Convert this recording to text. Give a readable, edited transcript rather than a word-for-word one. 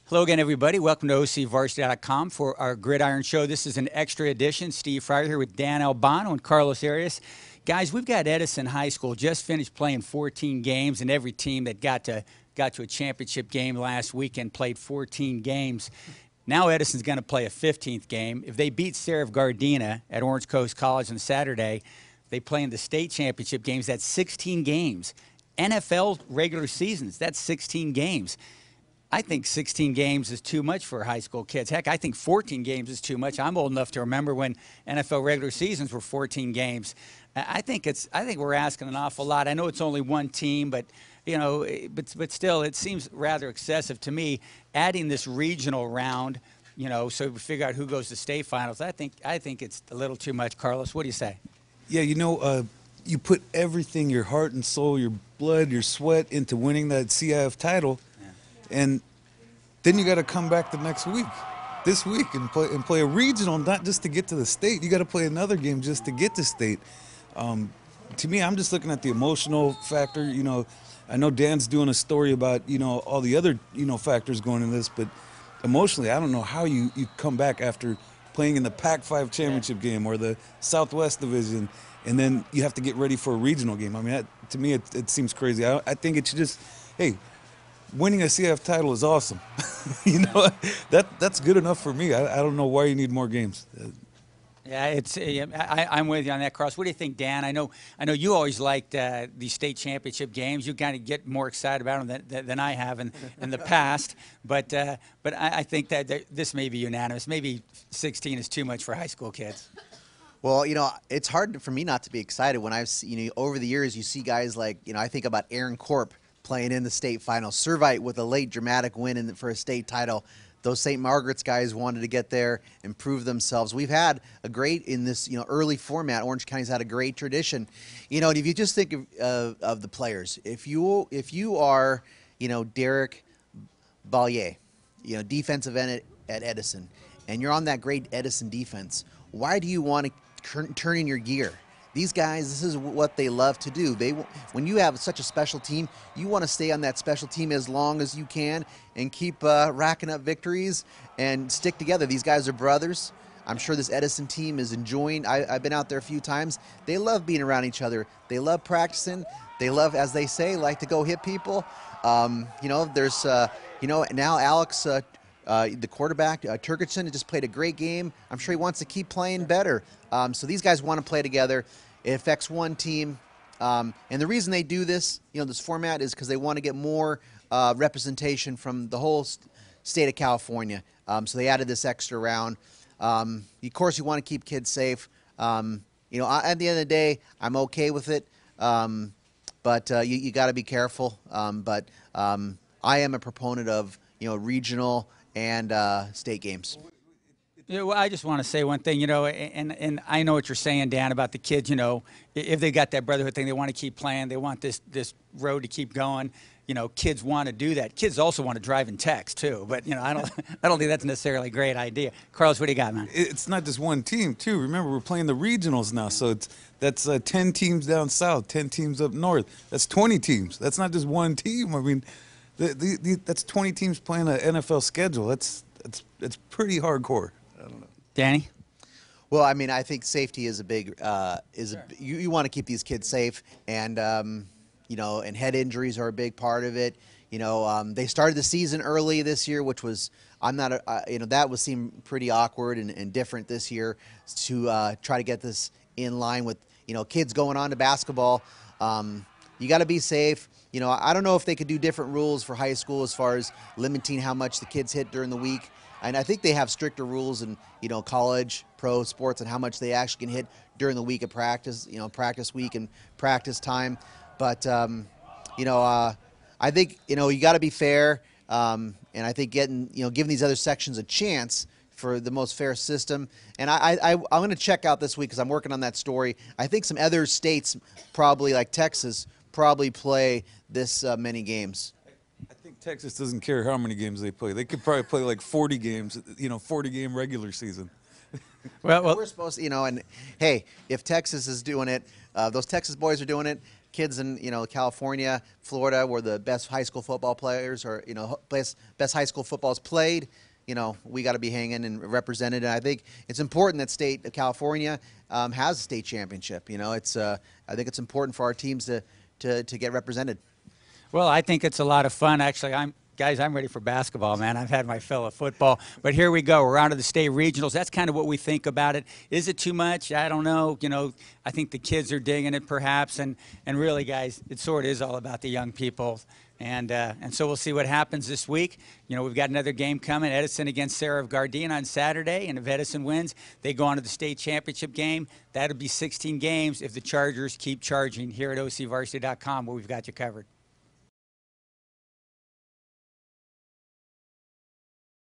Hello again, everybody. Welcome to OCVarsity.com for our Gridiron Show. This is an extra edition. Steve Fryer here with Dan Albano and Carlos Arias. Guys, we've got Edison High School just finished playing 14 games, and every team that got to a championship game last weekend played 14 games. Now Edison's going to play a 15th game. If they beat Seraph Gardena at Orange Coast College on Saturday, they play in the state championship games. That's 16 games. NFL regular seasons, that's 16 games. I think 16 games is too much for high school kids. Heck, I think 14 games is too much. I'm old enough to remember when NFL regular seasons were 14 games. I think we're asking an awful lot. I know it's only one team, but but still, it seems rather excessive to me. Adding this regional round, so we figure out who goes to state finals. I think it's a little too much. Carlos, what do you say? Yeah, you put everything, your heart and soul, your blood, your sweat into winning that CIF title. And then you got to come back the next week, this week, and play a regional, not just to get to the state. You got to play another game just to get to state. To me, I'm just looking at the emotional factor. I know Dan's doing a story about all the other factors going into this, but emotionally, I don't know how you come back after playing in the Pac-5 championship game or the Southwest Division, and then you have to get ready for a regional game. I mean, to me, it seems crazy. I think it should just, hey, winning a CF title is awesome. That's good enough for me. I don't know why you need more games. Yeah, I'm with you on that, Carlos. What do you think, Dan? I know you always liked these state championship games. You kind of get more excited about them than I have in the past. But I think that this may be unanimous. Maybe 16 is too much for high school kids. Well, it's hard for me not to be excited when I've seen, over the years, you see guys like, I think about Aaron Corp playing in the state final, Servite with a late dramatic win for a state title. Those St. Margaret's guys wanted to get there and prove themselves. We've had a great, in this early format, Orange County's had a great tradition. And if you just think of the players, if you are, Derek Ballier, defensive end at Edison, and you're on that great Edison defense, why do you want to turn in your gear? These guys, this is what they love to do. When you have such a special team, you want to stay on that special team as long as you can and keep racking up victories and stick together. These guys are brothers. I'm sure this Edison team is enjoying. I've been out there a few times. They love being around each other. They love practicing. They love, as they say, like to go hit people. There's, now Alex, the quarterback, Turkison, just played a great game. I'm sure he wants to keep playing better. So these guys want to play together. It affects one team. And the reason they do this, this format is because they want to get more representation from the whole state of California. So they added this extra round. Of course, you want to keep kids safe. At the end of the day, I'm okay with it. But you got to be careful. But I am a proponent of, regional and state games. Well, I just want to say one thing, and I know what you're saying, Dan, about the kids. If they got that brotherhood thing, they want to keep playing. They want this road to keep going. Kids want to do that. Kids also want to drive and text too. But I don't think that's necessarily a great idea. Carlos, what do you got, man? It's not just one team too. Remember, we're playing the regionals now, so that's 10 teams down south, 10 teams up north. That's 20 teams. That's not just one team. I mean, that's 20 teams playing an NFL schedule. It's pretty hardcore. I don't know. Danny? Well, I mean, I think safety is a big you want to keep these kids safe, and and head injuries are a big part of it. They started the season early this year, which was that would seem pretty awkward and different this year to try to get this in line with kids going on to basketball. You got to be safe. I don't know if they could do different rules for high school as far as limiting how much the kids hit during the week. And I think they have stricter rules in, college, pro sports, and how much they actually can hit during the week of practice, practice week and practice time. But, I think, you got to be fair. And I think giving these other sections a chance for the most fair system. And I'm going to check out this week because I'm working on that story. I think some other states, probably like Texas, probably play this many games. I think Texas doesn't care how many games they play. They could probably play like 40 games, 40-game regular season. Well, we're supposed to, and hey, if Texas is doing it, those Texas boys are doing it, kids in California, Florida, where the best high school football players or best high school football's played. We got to be hanging and represented. And I think it's important that state of California has a state championship. I think it's important for our teams to get represented. Well, I think it's a lot of fun. Actually, I'm ready for basketball, man. I've had my fill of football. But here we go. We're on to the state regionals. That's kind of what we think about it. Is it too much? I don't know. I think the kids are digging it perhaps. And really, guys, it sort of is all about the young people. And so we'll see what happens this week. We've got another game coming, Edison against Sarah of Gardena on Saturday. And if Edison wins, they go on to the state championship game. That'll be 16 games if the Chargers keep charging here at OCVarsity.com, where we've got you covered.